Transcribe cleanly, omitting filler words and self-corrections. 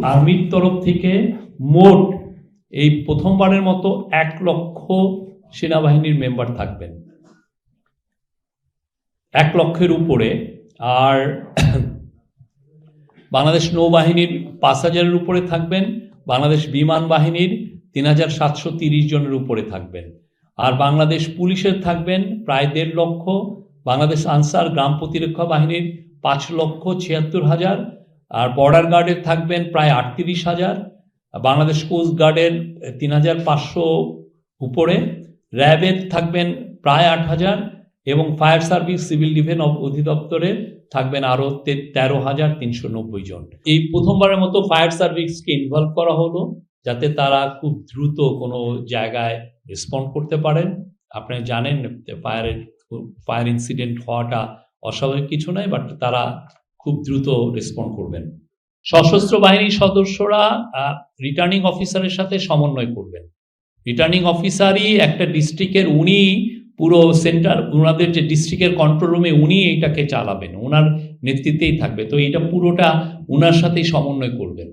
আর্মির তরফ থেকে মোট এই প্রথমবারের মতো 1 লক্ষ সেনাবাহিনীর মেম্বার থাকবেন, 1 লক্ষের উপরে। আর বাংলাদেশ নৌবাহিনীর 5,000-এর উপরে থাকবেন, বাংলাদেশ বিমান বাহিনীর 3,730 জনের উপরে থাকবেন, আর বাংলাদেশ পুলিশের থাকবেন প্রায় 1.5 লক্ষ, বাংলাদেশ আনসার গ্রাম প্রতিরক্ষা বাহিনীর 5,76,000, আর বর্ডার গার্ডের থাকবেন প্রায় 38,000, বাংলাদেশ কোস্ট গার্ডের 3,500 উপরে, র্যাবের থাকবেন প্রায় 8,000 এবং ফায়ার সার্ভিস সিভিল ডিফেন্স অধিদপ্তরের থাকবেন আরও 13,390 জন। এই প্রথমবারের মতো ফায়ার সার্ভিসকে ইনভলভ করা হলো যাতে তারা খুব দ্রুত কোনো জায়গায় রেসপন্ড করতে পারেন। আপনারা জানেন ফায়ার ইনসিডেন্ট হওয়াটা অস্বাভাবিক কিছু নয়, বাট তারা খুব দ্রুত রেসপন্ড করবেন। সশস্ত্র বাহিনীর সদস্যরা রিটার্নিং অফিসারের সাথে সমন্বয় করবেন। রিটার্নিং অফিসারই একটা ডিস্ট্রিক্টের, উনি পুরো সেন্টার, ওনাদের যে ডিস্ট্রিক্টের কন্ট্রোল রুমে উনি এইটাকে চালাবেন, ওনার নেতৃত্বেই থাকবে। তো এটা পুরোটা ওনার সাথেই সমন্বয় করবেন।